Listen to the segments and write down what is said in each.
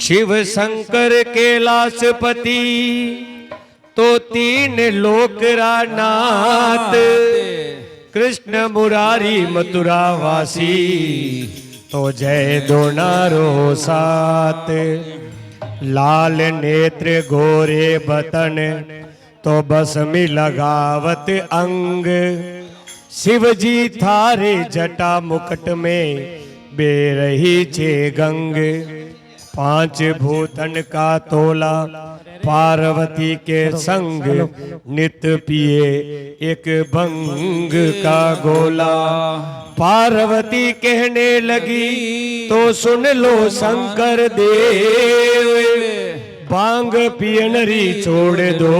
शिव शंकर कैलाशपति तो तीन लोकरा नाथ, कृष्ण मुरारी मथुरा वासी तो जय दोनारो सात। लाल नेत्र गोरे बतन तो बसमी लगावत अंग, शिवजी थारे जटा मुकुट में बेरही छे गंग। पांच भूतन का तोला पार्वती के संग, नित्य पिए एक भंग का गोला। पार्वती कहने लगी तो सुन लो शंकर देव, भांग पियनरी छोड़ दो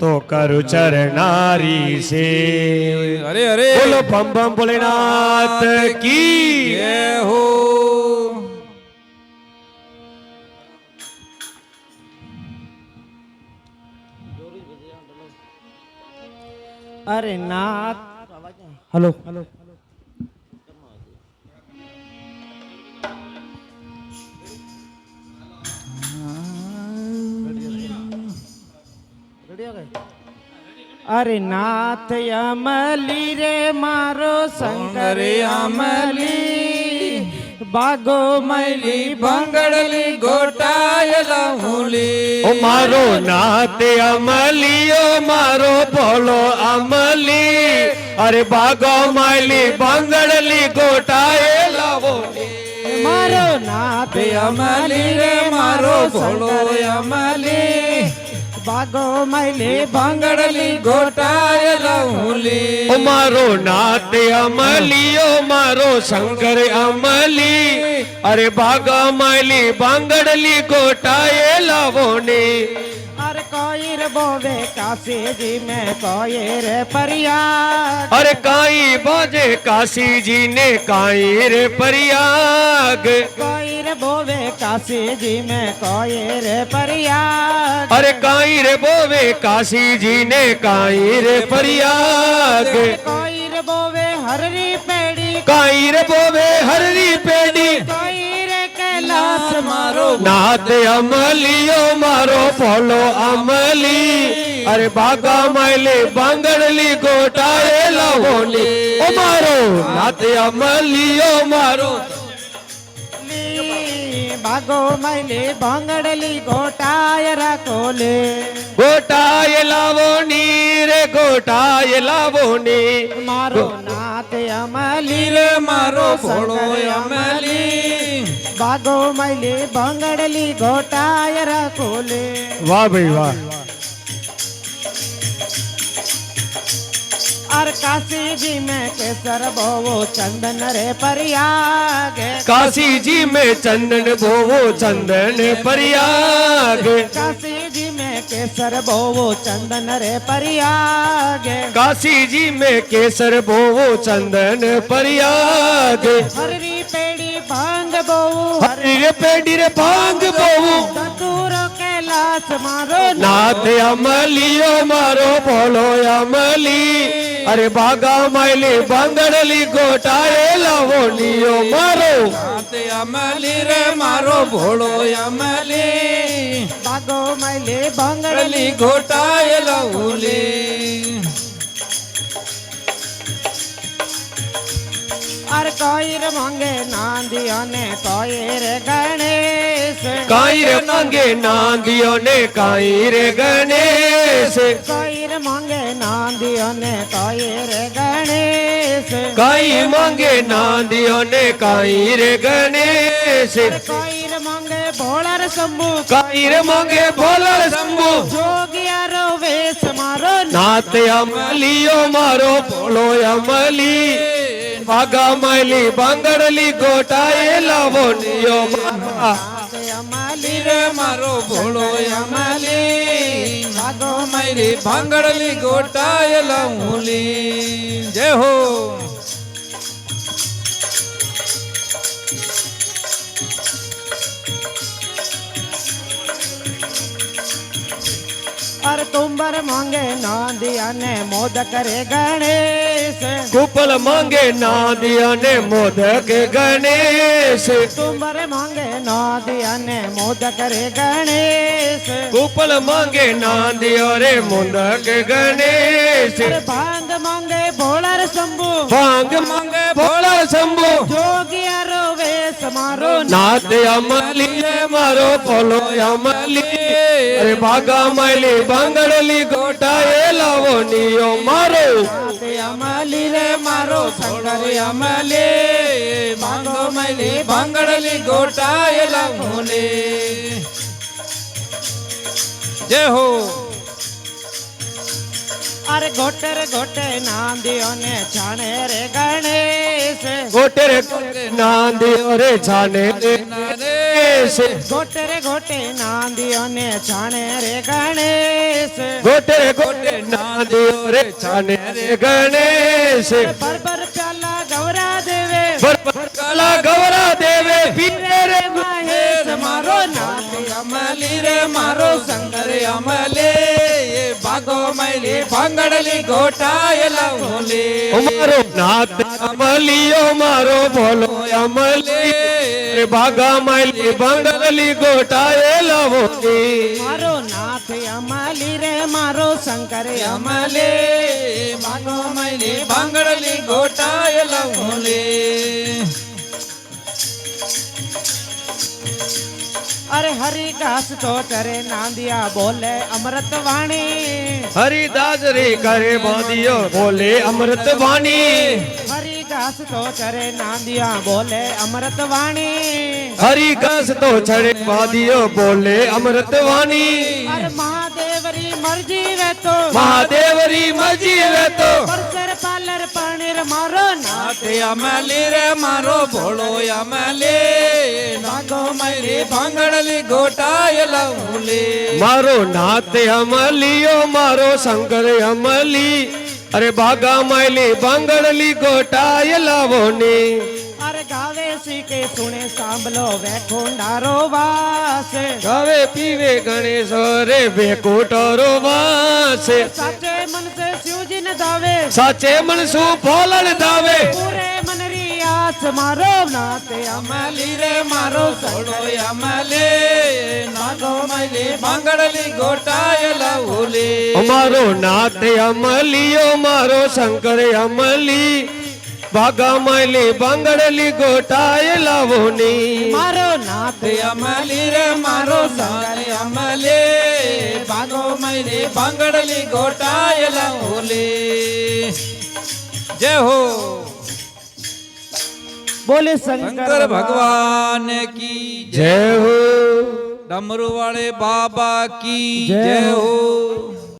तो करु चरनारी से। अरे अरे बोलो बम बम भोलेनाथ की जय हो। अरे नाथ, हेलो हेलो, अरे नाथ अमली रे मारो शंकर अमली, बागो मैली भंगड़ली गोटायला हुली। ओ मारो नाथ अमली, ओ मारो बोलो अमली, अरे बागो मैली बंगड़ली गोटाए लावोली। मारो नाथ अमली रे मारो भोलो अमली, बागो मैली भंगड़ली गोटायला हुली। ओ मारो नाथ अमली, ओ मारो शंकर अमली, अरे बागा मैली बंगड़ली गोटाए लावोनी। अरे कोई रे बोवे काशी जी में कोई रे परियाग, अरे काई बाजे काशी जी ने काई रे परियाग। कोई रे बोवे काशी जी में कोई रे परियाग। अरे काई रे बोवे काशी जी ने काई रे परियाग। कोई रे बोवे हररी पेड़ी, काई रे बोवे हररी पेड़ी, कोई रे कैलाश मारो नाथ अमली, ओ मारो बोलो अमली, अरे बागा मैली बंगड़ली गोटाए लावोनी। ओ मारो नाथ अमली, ओ मारो बागो मैली भंगड़ली गोटाय रखोले। गोटाए लावोनी रे गोटाए लावोनी। मारो नाथ अमली रे मारो भोलो अमली, बागो मैली भंगड़ली गोटाय रखोले। वाह भाई वाह। और काशी जी में केसर बोवो चंदन रे परियाग, काशी जी में चंदन बोवो चंदन परियाग। काशी जी में केसर बोवो चंदन रे परियाग। काशी जी में केसर बोवो चंदन परियाग। हररी पेड़ी भांग बोवो, हरी रे पेड़ी रे भांग बोवो, धतूरो कैलाश मारो नाथ अमली, ओ मारो बोलो अमली, अरे बागा मैली बंगड़ली गोटाए लावोनी। ओ मारो नाथ अमली रे मारो भोलो अमली, बागो मैली भंगड़ली गली गोटायला हुली। और कोई रे मांगे नांदियों ने कोई रे गणेश, काई रे मांगे नांदियों ने काई रे गणेश। कोई रे मांगे नांदियों ने कोई रे गणेश, काई मांगे नांदियों ने काई रे गणेश। कोई रे मांगे भोला रे शंभू, काई रे मांगे भोला शंभू, जोगिया रो वेश मारो नाथ अमली, ओ मारो भोलो अमली, बागा मैली बंगड़ली गोटाए लावोनी। ओ नाथ अमली रे मारो भोलो अमली, बागो मैरी भंगड़ली गोटायला हुली। जय हो। અરે તુંબર માંગે નાંદિયા ને મોદક રે ગણેશ કુપલ માંગે નાદિયા ને મોદક ગણેશ તુંબર માંગે નાંદિયા ને મોદક રે ગણેશ કુપલ માંગે નાદિયા રે મોદક ગણેશ અરે ભાંગ માંગે ભોળા રે શંભુ ભાંગ માંગે ભોળા શંભુ જોગિયારો વેશ મારો નાથ અમલી રે મારો ભોલો અમલી અરે ભાગા માયલી બાંગડલી ગોટાએ લાવો નિયો મારો નાથ અમલી રે મારો શંકર અમલી માંગો મૈલી ભાંગડલી ગોટાયેલા મોલે જય હો અરે ગોટર ગોટે નાંદિયો ને છાણે રે ગણેશ ગોટે રે નાંદિયો રે છાને રે ગણેશ ગોટે રે ગોટે નાંદિયો ને છાણે રે ગણેશ ગોટે રે ગોટે નાંદિયો રે છાને રે ગણેશ પરબર પ્યાલા ગૌરા દેવે પર કાલા ગૌરા દેવે પીરે રે મહેશ મારો નાથ અમલી રે મારો શંકર અમલે ભાગો મૈલી ભાંગડલી ગોટાયેલા મોલે મારો નાથ અમલિયો મારો ભોલો અમલી રે ભાગા માયલી બાંગડલી ગોટાએ લાવો મારો નાથ અમલી રે મારો શંકર અમલે માંગો મૈલી ભાંગડલી ગોટાયેલા મોલે અરે હરિ દાસ તો ચરે નાંદિયા બોલે અમૃત વાણી હરિદાસ રે કરે બાંધિયો બોલે અમૃત વાણી હરિદાસ તો ચરે નાંદિયા બોલે અમૃત વાણી હરિદાસ તો છડે બાંધિયો બોલે અમૃત વાણી અરે મહાદેવરી મરજી વે તો મહાદેવરી મરજી વે તો પરસર પાલર પાણીર મારો નાથ અમલી રે મારો ભોળો અમલે નાગો મૈલી ભાંગડલી ગોટાયેલા મોલે મારો નાથ અમલિયો મારો શંકર અમલી અરે ભાગા માયલી બાંગડલી ગોટાએ લાવો ને અરે ગાવે સી કે સુણે સાંભળો વેખુંડારો વાસ હવે પીવે ગણેશ રે બેકોટરો વાસે સાચે મન સે શિવજી ને ધાવે સાચે મનસુ ભોલણ ધાવે પૂરે મનરી આસ મારો નાથ અમલી રે મારો ભોળો અમલે નાગો મૈલી ભાંગડલી ગોટાયેલા મોલે અમારો નાથ અમલિયો મારો શંકર અમલી ભાગા માયલી બાંગડલી ગોટાએ લાવો ની મારો નાથ અમલી રે મારો સારે અમલે ભાગો મૈલી ભાંગડલી ગોટાયેલા મોલે જય હો બોલે શંકર ભગવાન કી જય હો डमरू वाले बाबा की जय जय हो।